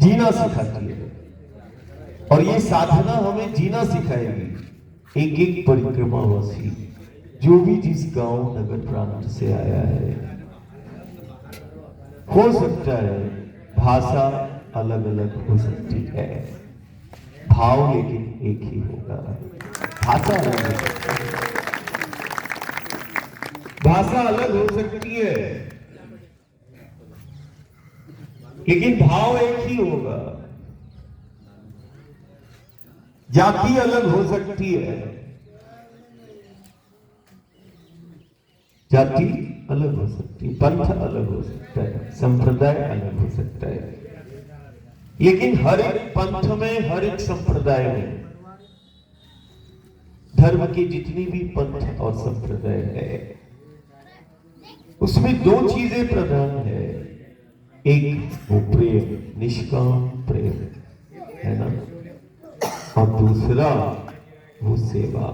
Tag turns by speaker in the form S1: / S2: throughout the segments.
S1: जीना सिखाती है, और ये साधना हमें जीना सिखाएगी। एक एक परिक्रमावासी जो भी जिस गांव नगर प्रांत से आया है, हो सकता है भाषा अलग अलग हो सकती है, भाव लेकिन एक ही होगा। भाषा अलग हो सकती है, भाषा अलग हो सकती है, लेकिन भाव एक ही होगा। जाति अलग हो सकती है, जाति अलग हो सकती है, पंथ अलग हो सकता है, संप्रदाय अलग हो सकता है, लेकिन हर एक पंथ में, हर एक संप्रदाय में, धर्म की जितनी भी पंथ और संप्रदाय है, उसमें दो चीजें प्रधान है। एक वो प्रेम, निष्काम प्रेम है ना, और दूसरा वो सेवा।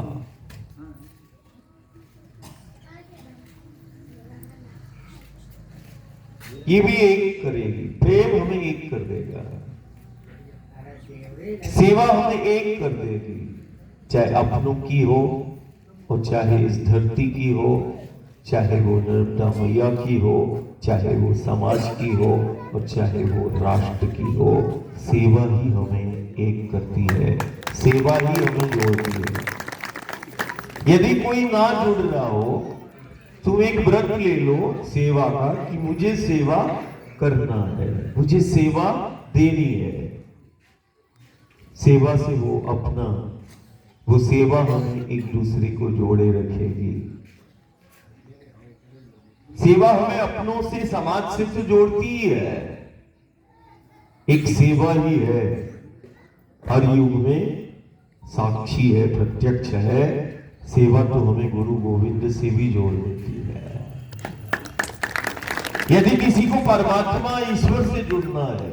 S1: ये भी एक करेगी, प्रेम हमें एक कर देगा, सेवा हमें एक कर देगी, चाहे अपनों की हो और चाहे इस धरती की हो, चाहे वो नर्मदा मैया की हो, चाहे वो समाज की हो और चाहे वो राष्ट्र की हो। सेवा ही हमें एक करती है, सेवा ही हमें जोड़ती है। यदि कोई ना जुड़ रहा हो, तुम एक व्रत ले लो सेवा का कि मुझे सेवा करना है, मुझे सेवा देनी है। सेवा से वो अपना, वो सेवा हमें एक दूसरे को जोड़े रखेगी। सेवा हमें अपनों से, समाज से तो जोड़ती ही है। एक सेवा ही है, हर युग में साक्षी है, प्रत्यक्ष है। सेवा तो हमें गुरु गोविंद से भी जोड़ देती है। यदि किसी को परमात्मा ईश्वर से जुड़ना है,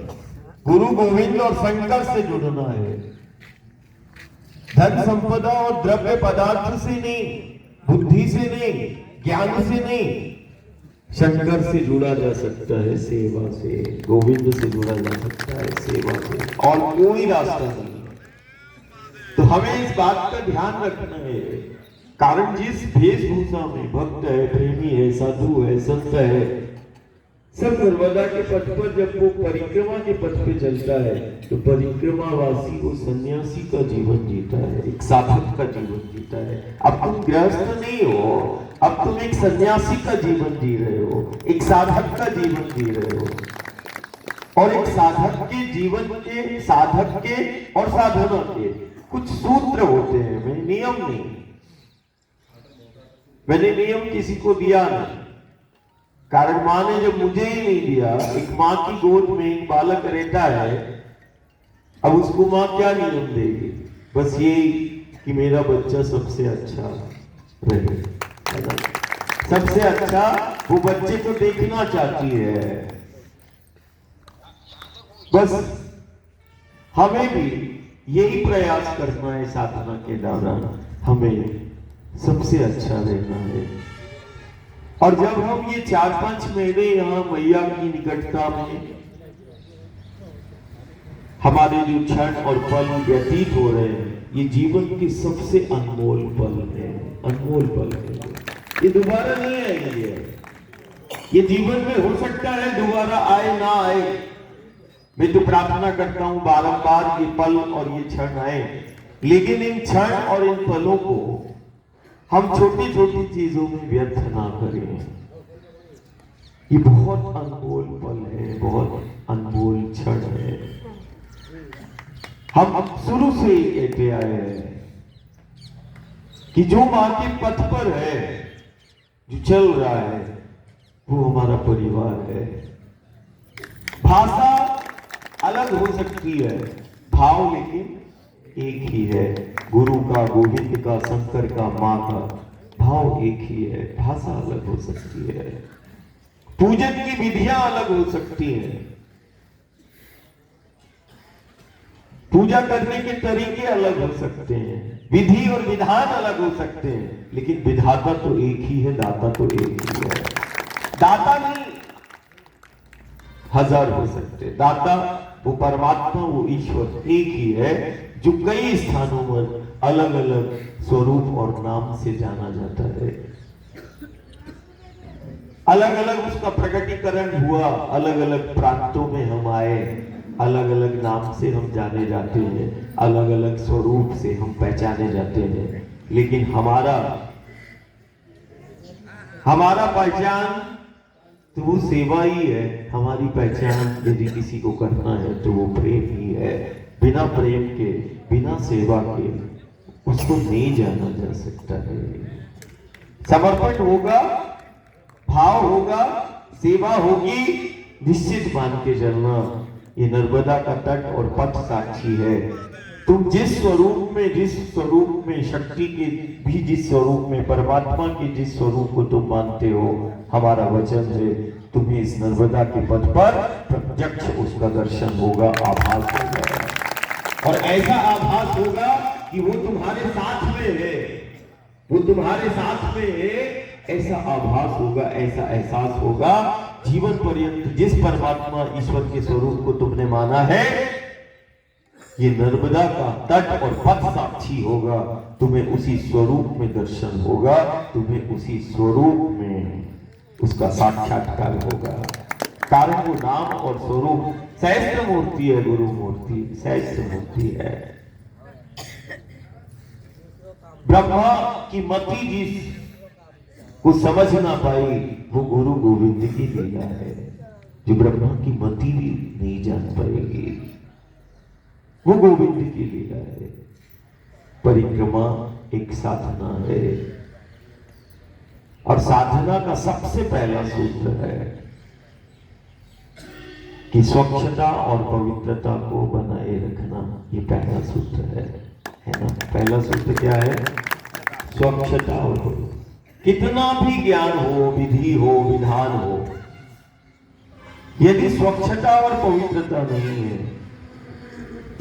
S1: गुरु गोविंद और शंकर से जुड़ना है, धन संपदा और द्रव्य पदार्थ से नहीं, बुद्धि से नहीं, ज्ञान से नहीं, शंकर से जुड़ा जा सकता है सेवा से, गोविंद से जुड़ा जा सकता है सेवा से, और कोई रास्ता नहीं। तो हमें इस बात का ध्यान रखना है, कारण जिस वेशभूषा में भक्त है, प्रेमी है, साधु है, संत है, सब सर्वदा के पथ पर जब वो परिक्रमा के पथ पे चलता है, तो परिक्रमावासी वो सन्यासी का जीवन जीता है, एक साधक का जीवन जीता है। अब तुम गृहस्थ नहीं हो, अब तुम एक सन्यासी का जीवन जी रहे हो, एक साधक का जीवन जी रहे हो। और एक साधक के जीवन के, साधक के और साधना के कुछ सूत्र होते हैं, मैं नियम नहीं, मैंने नियम किसी को दिया नहीं, कारण मां ने जब मुझे ही नहीं दिया। एक मां की गोद में एक बालक रहता है, अब उसको मां क्या नियम देगी? बस ये कि मेरा बच्चा सबसे अच्छा रहे, है ना? सबसे अच्छा वो बच्चे को देखना चाहती है। बस हमें भी यही प्रयास करना है साधना के दौरान, हमें सबसे अच्छा रहना है। और जब हम ये 4-5 महीने यहाँ मैया की निकटता में हमारे जो क्षण और पल व्यतीत हो रहे हैं, ये जीवन के सबसे अनमोल पल है, अनमोल पल है। ये दोबारा नहीं आएंगे। ये जीवन में हो सकता है दोबारा आए ना आए, मैं तो प्रार्थना करता हूं बारंबार ये पल और ये क्षण आए, लेकिन इन क्षण और इन पलों को हम छोटी छोटी चीजों में व्यर्थ ना करें। ये बहुत अनमोल पल है, बहुत अनमोल क्षण है। हम शुरू से ही कहते आए हैं कि जो मां के पथ पर है, जो चल रहा है, वो हमारा परिवार है। भाषा अलग हो सकती है, भाव लेकिन एक ही है। गुरु का, गोविंद का, शंकर का, मां का भाव एक ही है। भाषा अलग हो सकती है, पूजन की विधियां अलग हो सकती हैं, पूजा करने के तरीके अलग हो सकते हैं, विधि और विधान अलग हो सकते हैं, लेकिन विधाता तो एक ही है, दाता तो एक ही है। दाता नहीं हजार हो सकते, दाता वो परमात्मा, वो ईश्वर एक ही है, जो कई स्थानों पर अलग अलग स्वरूप और नाम से जाना जाता है। अलग अलग उसका प्रकटीकरण हुआ, अलग अलग प्रांतों में हम आए, अलग अलग नाम से हम जाने जाते हैं, अलग अलग स्वरूप से हम पहचाने जाते हैं। लेकिन हमारा पहचान तो वो सेवा ही है। हमारी पहचान यदि किसी को करना है तो वो प्रेम ही है। बिना प्रेम के, बिना सेवा के उसको नहीं जाना जा सकता है। समर्पण होगा, भाव होगा, सेवा होगी, निश्चित मान के चलना ये नर्मदा का तट और पथ साक्षी है। तुम जिस स्वरूप में शक्ति के भी जिस स्वरूप में, परमात्मा के जिस स्वरूप को तुम मानते हो, हमारा वचन है तुम्हें इस नर्मदा के पथ पर प्रत्यक्ष उसका दर्शन होगा, आभास होगा। और ऐसा आभास होगा कि वो तुम्हारे साथ में है, वो तुम्हारे साथ में है, ऐसा आभास होगा, ऐसा एहसास होगा। जीवन पर्यंत जिस परमात्मा ईश्वर के स्वरूप को तुमने माना है, ये नर्मदा का तट और पथ साक्षी होगा। तुम्हें उसी स्वरूप में दर्शन होगा, तुम्हें उसी स्वरूप में उसका साक्षात्कार होगा। कारण वो नाम और स्वरूप सहस्त्र मूर्ति है, गुरु मूर्ति सहस्त्र मूर्ति है। ब्रह्मा की मति जिस को समझ ना पाई, वो गुरु गोविंद की लीला है। जो ब्रह्मा की मति भी नहीं जान पाएगी, वो गोविंद की लीला है। परिक्रमा एक साधना है, और साधना का सबसे पहला सूत्र है कि स्वच्छता और पवित्रता को बनाए रखना। ये पहला सूत्र है ना? पहला सूत्र क्या है? स्वच्छता और पवित्रता। कितना भी ज्ञान हो, विधि हो, विधान हो, यदि स्वच्छता और पवित्रता नहीं है,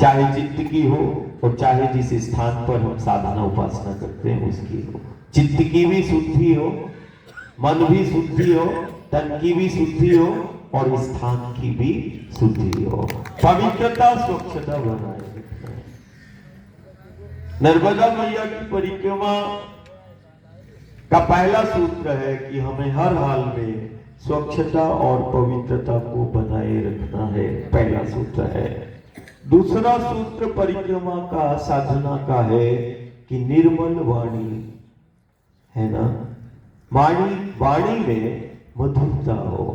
S1: चाहे चित्त की हो और चाहे जिस स्थान पर हम साधना उपासना करते हैं उसकी हो, चित्त की भी शुद्धि हो, मन भी शुद्धि हो, तन की भी शुद्धि हो और स्थान की भी शुद्धि हो, पवित्रता स्वच्छता बनाए रखना है। नर्मदा मैया की परिक्रमा का पहला सूत्र है कि हमें हर हाल में स्वच्छता और पवित्रता को बनाए रखना है, पहला सूत्र है। दूसरा सूत्र परिक्रमा का, साधना का है कि निर्मल वाणी है ना, वाणी में मधुरता हो।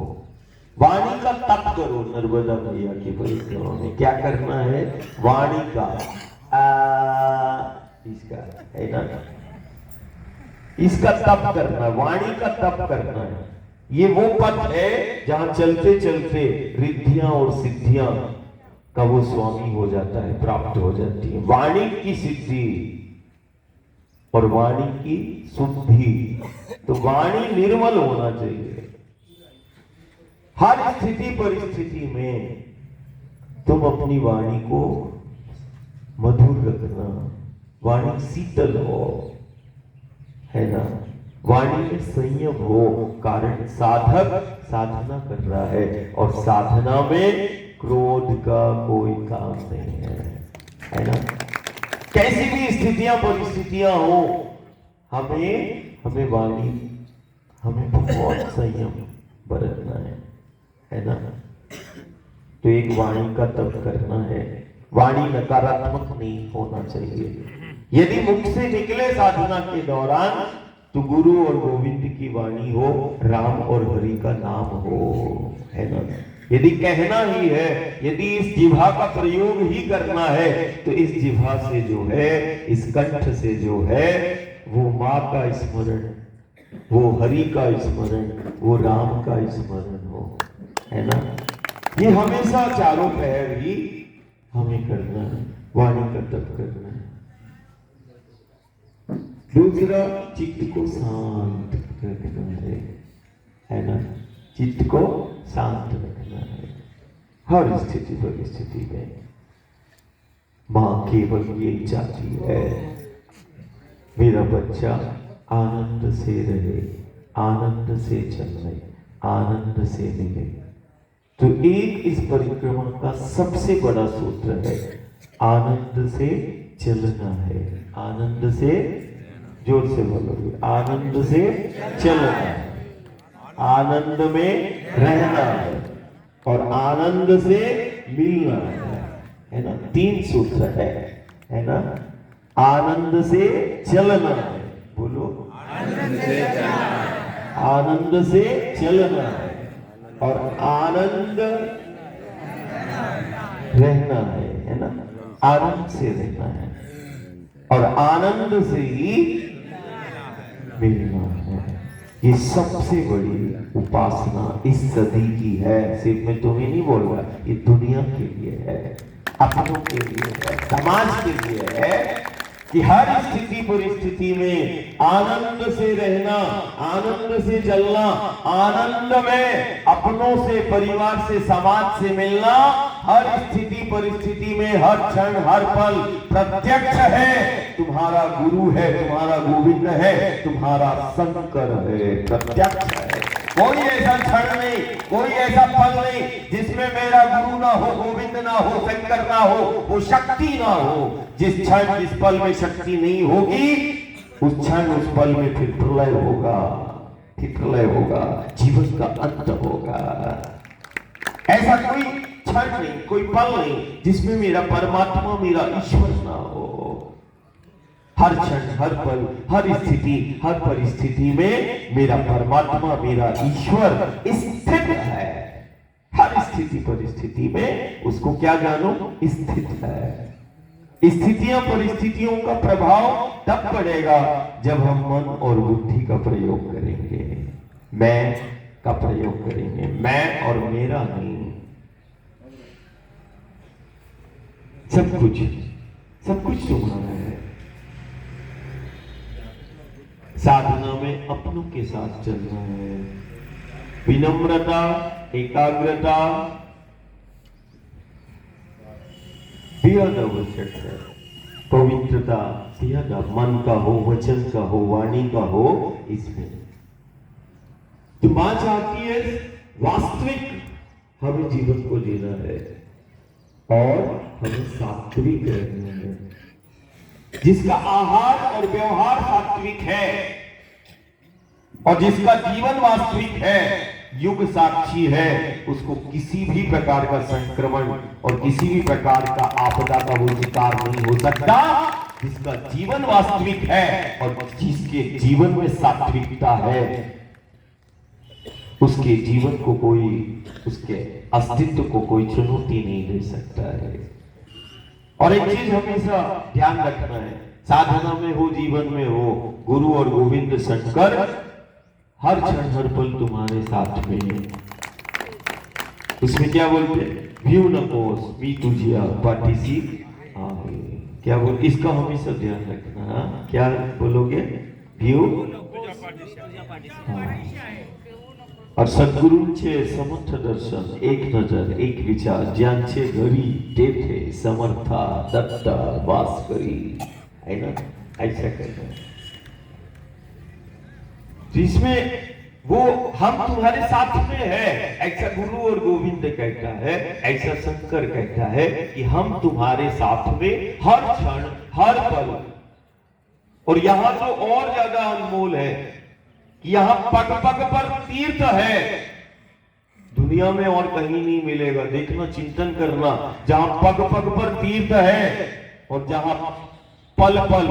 S1: वाणी का तप करो। नर्मदा मैया की परिक्रमा में क्या करना है? वाणी का इसका है ना, इसका तप करना, वाणी का तप करना है। ये वो पथ है जहां चलते चलते रिद्धियां और सिद्धियां का वो स्वामी हो जाता है, प्राप्त हो जाती है। वाणी की सिद्धि और वाणी की शुद्धि। तो वाणी निर्मल होना चाहिए। हर स्थिति परिस्थिति में तुम अपनी वाणी को मधुर रखना, वाणी शीतल हो, है ना, वाणी में संयम हो। कारण साधक साधना कर रहा है और साधना में क्रोध का कोई काम नहीं है ना। कैसी भी स्थितियां परिस्थितियां हो, हमें वाणी, हमें बहुत संयम बरतना है ना। तो एक वाणी का तप करना है। वाणी नकारात्मक नहीं होना चाहिए। यदि मुख से निकले साधना के दौरान तो गुरु और गोविंद की वाणी हो, राम और हरि का नाम हो, है ना। यदि कहना ही है, यदि इस जिह्वा का प्रयोग ही करना है, तो इस जिह्वा से जो है, इस कंठ से जो है, वो माँ का स्मरण, वो हरि का स्मरण, वो राम का स्मरण हो, है ना। ये हमेशा चारों पहर ही हमें करना है, वाणी का तप करना है। दूसरा, चित्त को शांत रखना है ना। चित्त को शांत रखना है हर स्थिति परिस्थिति में। मां केवल यही चाहती है, मेरा बच्चा आनंद से रहे, आनंद से चले, आनंद से मिले। तो एक इस परिक्रमा का सबसे बड़ा सूत्र है, आनंद से चलना है। आनंद से, जोर से बोलोगे, आनंद से चलना है, आनंद में रहना है और आनंद से मिलना है ना। 3 सूत्र है ना। आनंद से चलना है, बोलो, आनंद से चलना है, आनंद से चलना है और आनंद रहना है ना। आनंद से रहना है और आनंद से ही मिलना है। ये सबसे बड़ी उपासना इस सदी की है। सिर्फ मैं तुम्हें नहीं बोल रहा, ये दुनिया के लिए है, अपनों के लिए है, समाज के लिए है कि हर स्थिति परिस्थिति में आनंद से रहना, आनंद से चलना, आनंद में अपनों से, परिवार से, समाज से मिलना, हर स्थिति परिस्थिति में, हर क्षण, हर पल प्रत्यक्ष है। तुम्हारा गुरु है, तुम्हारा गोविंद है, तुम्हारा शंकर है, प्रत्यक्ष है। कोई ऐसा क्षण नहीं, कोई ऐसा पल नहीं जिसमें मेरा गुरु ना हो, गोविंद ना हो, शंकर ना हो, वो शक्ति ना हो। जिस क्षण, जिस पल में शक्ति नहीं होगी, उस क्षण, उस पल में फिर प्रलय होगा, फिर प्रलय होगा, जीवन का अंत होगा। ऐसा कोई क्षण नहीं, कोई पल नहीं जिसमें मेरा परमात्मा, मेरा ईश्वर ना हो। हर क्षण, हर पल, हर स्थिति, हर परिस्थिति में मेरा परमात्मा, मेरा ईश्वर स्थित है। हर स्थिति परिस्थिति में उसको क्या जानो, स्थित है। स्थितियां, परिस्थितियों का प्रभाव तब पड़ेगा जब हम मन और बुद्धि का प्रयोग करेंगे, मैं का प्रयोग करेंगे, मैं और मेरा नहीं। सब कुछ तुम्हारा है। साधना में अपनों के साथ चलना है। विनम्रता, एकाग्रता बेहद आवश्यक है। पवित्रता बेहद, मन का हो, वचन का हो, वाणी का हो, इसमें तो मां चाहती है वास्तविक हमें जीवन को जीना है और हमें सात्विक रहना है। जिसका आहार और व्यवहार सात्विक है और जिसका जीवन वास्तविक है, युग साक्षी है, उसको किसी भी प्रकार का संक्रमण और किसी भी प्रकार का आपदा का वो शिकार नहीं हो सकता। जिसका जीवन वास्तविक है और जिसके जीवन में सात्विकता है, उसके जीवन को कोई, उसके अस्तित्व को कोई चुनौती नहीं दे सकता है। और एक चीज हमेशा ध्यान रखना है, साधना में हो, जीवन में हो, गुरु और गोविंद शंकर हर क्षण, हर पल तुम्हारे साथ में है। उसमें क्या बोलते हैं, व्यू न पोस मी तुझिया पाटिसी आवे। क्या बोल, इसका हमेशा ध्यान रखना। क्या बोलोगे, व्यू और सद्गुरूंचे समर्थ दर्शन, एक नजर, एक विचार, ज्यांचे घरी तेथे समर्था दत्ता वास करी, है ना, ऐसा कहना है। जिसमें वो हम तुम्हारे साथ में है, ऐसा गुरु और गोविंद कहता है, ऐसा शंकर कहता है कि हम तुम्हारे साथ में हर क्षण, हर पल। और यहां तो और ज्यादा अनमोल है कि यहां पग पग पर तीर्थ है, दुनिया में और कहीं नहीं मिलेगा। देखना, चिंतन करना, जहां पग पग पर तीर्थ है और जहां पल पल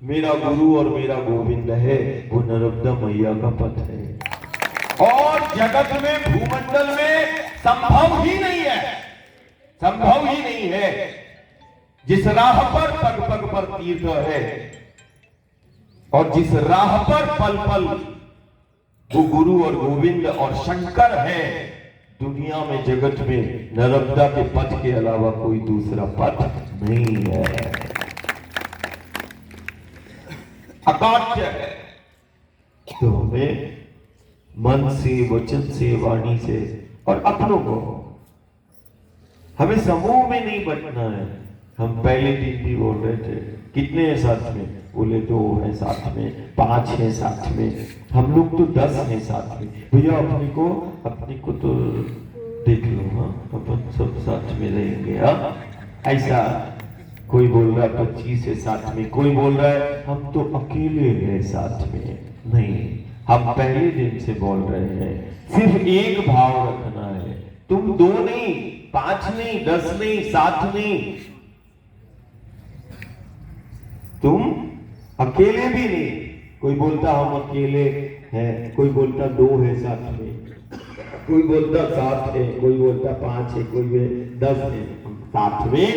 S1: मेरा गुरु और मेरा गोविंद है, वो नर्मदा मैया का पथ है। और जगत में, भूमंडल में संभव ही नहीं है, संभव ही नहीं है जिस राह पर पग पग पर तीर्थ है और जिस राह पर पल पल वो गुरु और गोविंद और शंकर है। दुनिया में, जगत में नर्मदा के पथ के अलावा कोई दूसरा पथ नहीं है, अकाट्य है। तो हमें मन से, वचन से, वाणी से और अपनों को, हमें समूह में नहीं बंटना है। हम पहले दिन भी बोल रहे थे, कितने हैं साथ में, बोले 2 हैं साथ में, 5 हैं साथ में, हम लोग तो 10 हैं साथ में। भैया अपने को तो देख लो, हाँ अपन सब साथ में रहेंगे। हाँ ऐसा कोई बोल रहा है 25 है साथ में, कोई बोल रहा है हम तो अकेले हैं साथ में। नहीं, हम पहले दिन से बोल रहे हैं सिर्फ एक भाव रखना है। तुम 2 नहीं, 5 नहीं, 10 नहीं, 7 नहीं, तुम अकेले भी नहीं। कोई बोलता हम अकेले हैं, कोई बोलता 2 है साथ में, कोई बोलता 7 है, कोई बोलता 5 है, कोई 10 है। साथ में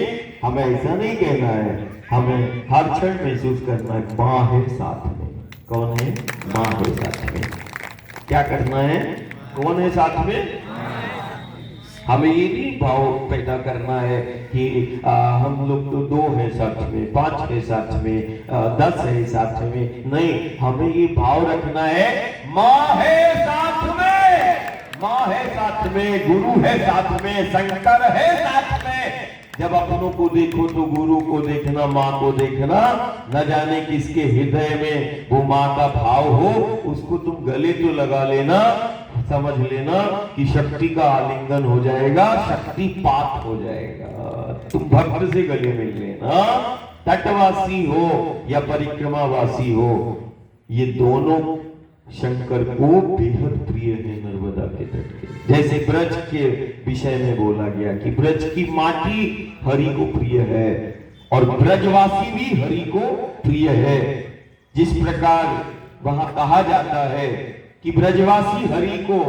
S1: हमें ऐसा नहीं कहना है, हमें हर क्षण महसूस करना है माँ है साथ में। कौन है? माँ है साथ में। क्या करना है? कौन है साथ में? हमें ये नहीं भाव पैदा करना है कि हम लोग तो 2 है साथ में, 5 है साथ में, 10 है साथ में। नहीं, हमें ये भाव रखना है माँ है साथ में, माँ है साथ में, गुरु है साथ में, शंकर है साथ में। जब अपनों को देखो तो गुरु को देखना, माँ को देखना। न जाने किसके हृदय में वो माँ का भाव हो, उसको तुम गले तो लगा लेना, समझ लेना कि शक्ति का आलिंगन हो जाएगा, शक्तिपात हो जाएगा। तुम भक्त से गले मिल लेना, तटवासी हो या परिक्रमावासी हो, ये दोनों शंकर को बेहद प्रिय है नर्मदा के तट के। जैसे ब्रज के विषय में बोला गया कि ब्रज की माटी हरि को प्रिय है और ब्रजवासी भी हरि को प्रिय है। जिस प्रकार वहां कहा जाता है कि ब्रजवासी हरि को,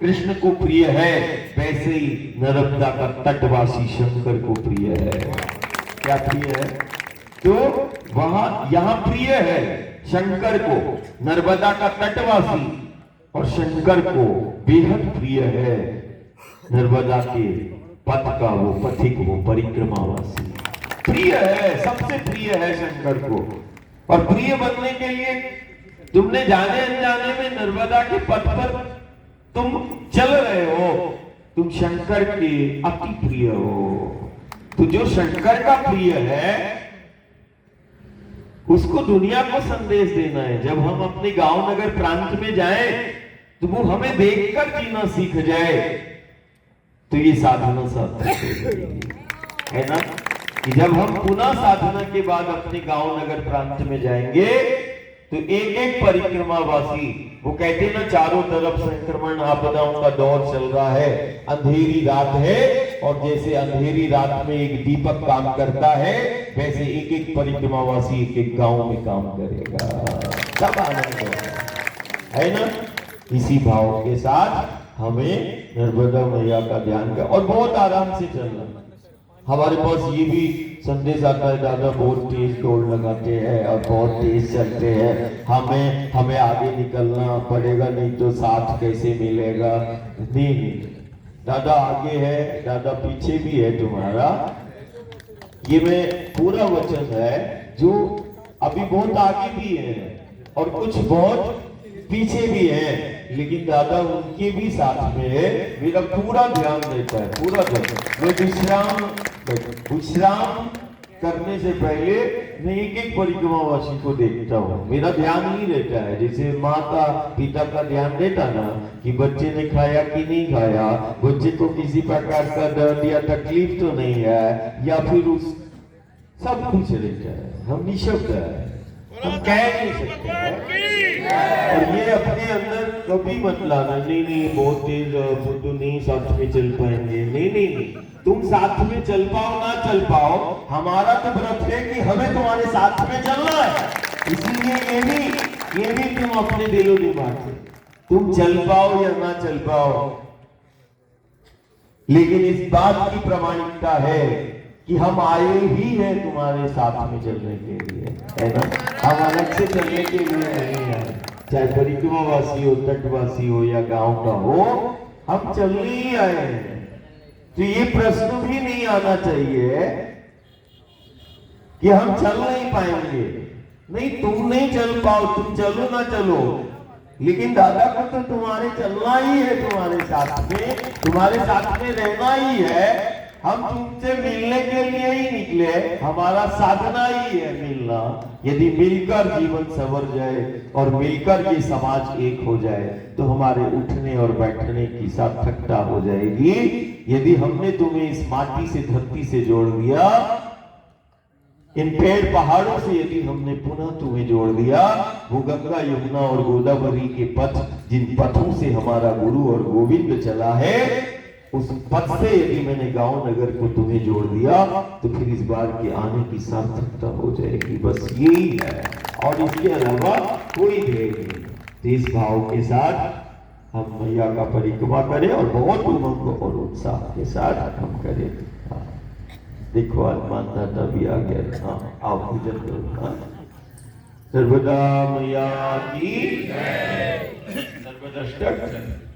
S1: कृष्ण को प्रिय है, वैसे ही नर्मदा का तटवासी शंकर को प्रिय है। क्या प्रिय है? तो वहां यहां प्रिय है शंकर को नर्मदा का तटवासी, और शंकर को बेहद प्रिय है नर्मदा के पथ का वो पथिक, वो परिक्रमावासी। प्रिय है, सबसे प्रिय है शंकर को। और प्रिय बनने के लिए तुमने जाने अनजाने में नर्मदा के पथ पर तुम चल रहे हो, तुम शंकर के अति प्रिय हो। तो जो शंकर का प्रिय है उसको दुनिया को संदेश देना है। जब हम अपने गांव नगर प्रांत में जाएं तो वो हमें देखकर जीना सीख जाए, तो ये साधना है ना, कि जब हम पुनः साधना के बाद अपने गांव नगर प्रांत में जाएंगे तो एक एक परिक्रमावासी, वो कहते हैं ना चारों तरफ संक्रमण आपदाओं का दौर चल रहा है, अंधेरी रात है, और जैसे अंधेरी रात में एक दीपक काम करता है, वैसे एक एक परिक्रमावासी एक एक गांव में काम करेगा। सब आनंद है ना। इसी भाव के साथ हमें नर्मदा मैया का ध्यान कर और बहुत आराम से चलना। हमारे पास ये भी संदेश आता है दादा बहुत तेज दौड़ लगाते हैं और बहुत तेज चलते हैं, हमें आगे निकलना पड़ेगा, नहीं तो साथ कैसे मिलेगा। नहीं, दादा आगे है, दादा पीछे भी है तुम्हारा। ये में पूरा वचन है, जो अभी बहुत आगे भी है और कुछ बहुत पीछे भी है, लेकिन दादा उनके भी साथ में है। मेरा पूरा ध्यान रहता है, पूरा ध्यान। मैं विश्राम करने से पहले मैं एक एक परिक्रमावासी को देखता हूँ, मेरा ध्यान ही रहता है। जैसे माता पिता का ध्यान देता ना कि बच्चे ने खाया कि नहीं खाया, बच्चे को किसी प्रकार का दर्द या तकलीफ तो नहीं है, या फिर उस सब कुछ रहता है। हम निशब्द है, हम कह नहीं सकते हैं। और ये अपने अंदर कभी मत लाना, नहीं बहुत तेज फुद्दू नहीं, साथ में चल पाएंगे। नहीं, तुम साथ में चल पाओ ना चल पाओ, हमारा तो व्रत है कि हमें तुम्हारे साथ में चलना है। इसीलिए ये भी तुम अपने दिलो दिमाग से, तुम चल पाओ या ना चल पाओ, लेकिन इस बात की प्रामाणिकता है कि हम आए ही हैं तुम्हारे साथ में चलने के लिए, है ना। हम अलग से चलने के लिए नहीं आए, चाहे परिक्रमावासी हो, तटवासी हो या गांव का हो, हम चलने ही आए हैं। तो ये प्रश्न भी नहीं आना चाहिए कि हम चल नहीं पाएंगे। नहीं, तुम नहीं चल पाओ, तुम चलो ना चलो, लेकिन दादा को तो तुम्हारे चलना ही है, तुम्हारे साथ में रहना ही है। हम तुमसे मिलने के लिए ही निकले, हमारा साधना ही है मिलना। यदि मिलकर जीवन संवर जाए और मिलकर ये समाज एक हो जाए तो हमारे उठने और बैठने की सार्थकता हो जाएगी। यदि हमने तुम्हें इस माटी से, धरती से जोड़ दिया, इन पेड़ पहाड़ों से यदि हमने पुनः तुम्हें जोड़ दिया, वो गंगा यमुना और गोदावरी के पथ, जिन पथों से हमारा गुरु और गोविंद चला है, उस पथ से यदि मैंने गांव नगर को तुम्हें जोड़ दिया तो फिर इस बार के आने की सार्थकता हो जाएगी। बस यही है और इसके अलावा कोई ध्येय नहीं। तो इस भाव के साथ हम मैया का परिक्रमा करें और बहुत उमंग और उत्साह के साथ हम करें। देखो आज माता भी आ गया। हाँ, आओ पूजन करो। हाँ, सर्वदा मैया की सर्वदष्टक